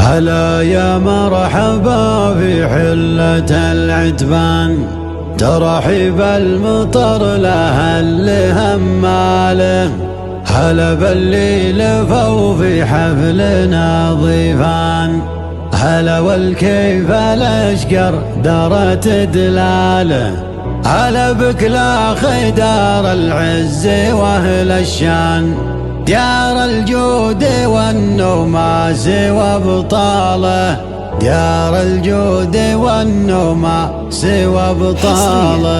هلا يا مرحبا في حلة العتبان، ترحيب المطر له اللي هماله. هلا باللي لفوا في حفلنا ضيفان، هلا والكيف الاشقر دارت دلاله. هلا بك لا خدار العز واهل الشان، ديار الجود والنوماس وابطاله، ديار الجود والنوماس وابطاله.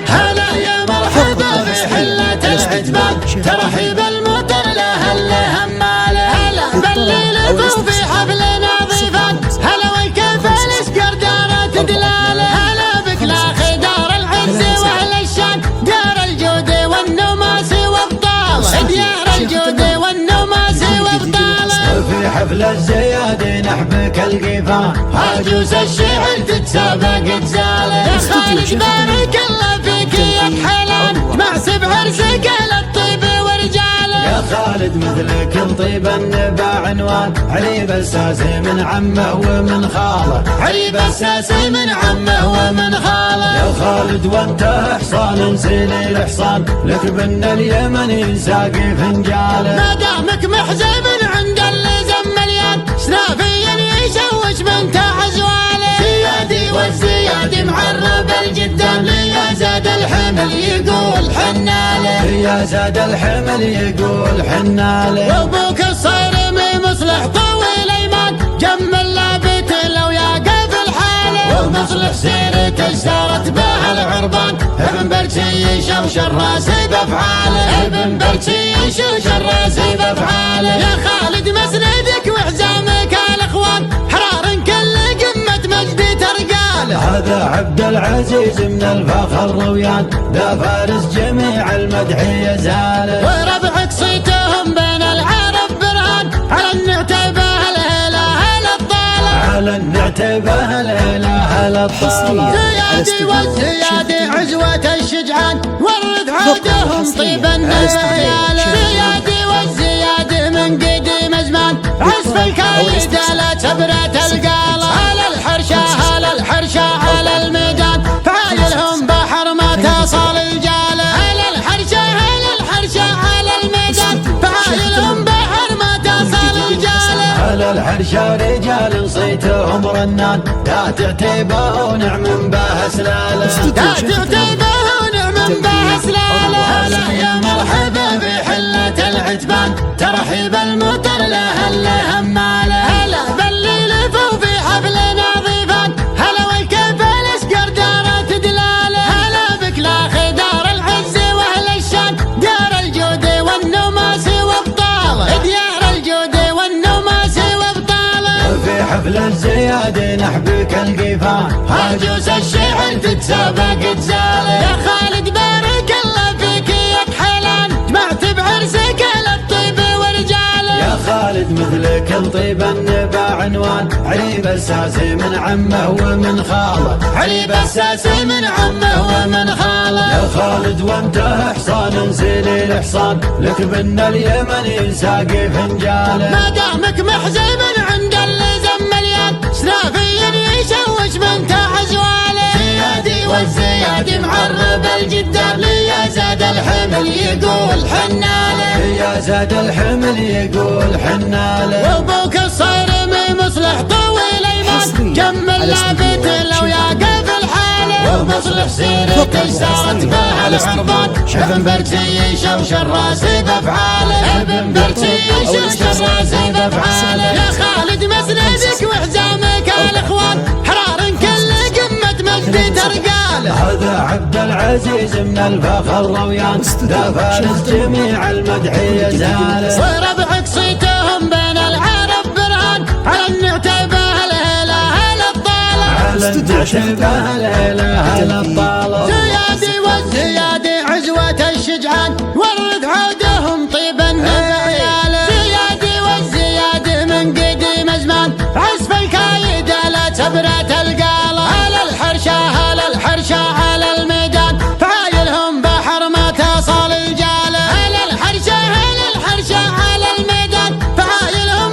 هلا يا مرحبا في حلة العتبان، ترحيب المطر له اللي هماله. هلا باللي لفوا في حفلنا ضيفان، هلا والكيف الاشقر دارت دلاله. هلا بك لا خدار العز واهل الشان، ديار الجود والنوماس وابطاله، ديار الجود والنوماس وابطاله. في حفل الزياد نحبك القفا، عجوز الشعر تتسابق تزاله. يا خالد بارك الله فيك يا حلال، معسب عرسك للطيب ورجاله. يا خالد مثلك الطيب النبا عنوان، علي الساسي من عمه ومن خاله، علي الساسي من عمه ومن خاله. يا خالد وانت حصان نسيلي الحصان، لك بن اليمن ساقي فنجاله. ما دامك محزب عند اللي زم مليان، سنافيا يشوش من تحت زواله. زيادي والزيادي معرب الجدان، ليا زاد الحمل يقول حناله، يا زاد الحمل يقول حناله. وابوك الصارمي مصلح طويل ايمان، جمل لابت لو يقف الحاله. ومصلح سيرته سارت به العربان، ابن برسي يشوشر راسي بافعاله، ابن برسي يشوشر راسي بافعاله. يا خالد مسندك وحزامك الاخوان، حرار كل قمه مجدي ترقاله. هذا عبد العزيز من الفخر رويان، ذا فارس جميع المدح يزاله. وربعك صيتهم بين العرب برهان، على النعتبه الاله الطاله، على النعتبه الاله الطاله. زيادي والزيادي عزوة الشجعان، ورد عودهم طيب النياله. زيادي والزيادي من قديم زمان، عزف الكايد لا تبرة القاله. على الحرشة على الحرشة على الميدان، فعايلهم بحر ما تصل الجاله. على الحرشة على الحرشة على الميدان، فعايلهم بحر ما تصل الجاله. على الحرشة رجال صيتهم رنان، تعتيبه ونعم به سلاله، تعتيبه ونعم به سلاله. هلا يا مرحبا في حلة العتبان، ترحيب المطر له اللي هماله. هلا باللي لفوا في حفلنا ضيفان، هلا والكيف الاشقر دارت دلاله. هلا بك لا خدار العز واهل الشان، ديار الجود والنوماس وابطاله، ديار الجود والنوماس وابطاله. في حفل الزياد نحبك القفا، عجوز الشعر تتسابق تزاله. يا خالد بارك الله فيك يا حلال، جمعت بعرسك للطيب ورجاله. يا خالد مثلك الطيب النبا عنوان، علي الساسي من عمه ومن خاله، علي الساسي من عمه ومن خاله. يا خالد وانت حصان نسيلي الحصان، لك بن اليمن ساقي فنجاله. ما دامك محزب عند اللي زم مليان، سنافيا يشوش من تحت زواله. زيادي والزيادي معرب الجدان، ليا زاد الحمل يقول حناله، يا زاد الحمل يقول حناله. وابوك الصارمي مصلح طويل ايمان، جمل لابت لو يقف الحاله. ومصلح سيرته سارت به العربان، ابن برسي يشوشر راسي بافعاله، ابن برسي يشوشر راسي بافعاله. يا خالد مسندك وحزامك الاخوان، حرار كل قمه مجدي ترقاله. هذا عبد العزيز من الفخر رويان، ذا فارس جميع المدح يزاله. وربعك صيتهم بين العرب برهان، على النعتبه الاله الطاله، على النعتبه الاله الطاله. زيادي والزيادي عزوة الشجعان، ورد عودهم طيب النياله. زيادي والزيادي من قديم زمان، عزف الكايد لا تبرة القاله. على الحرشة على الحرشة على الميدان، فعايلهم بحر ما تصل الجاله. على الحرشة على الحرشة على الميدان، فعايلهم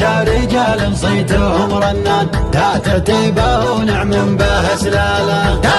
عاشا رجال صيتهم رنان، تات طيبة ونعم به سلالة.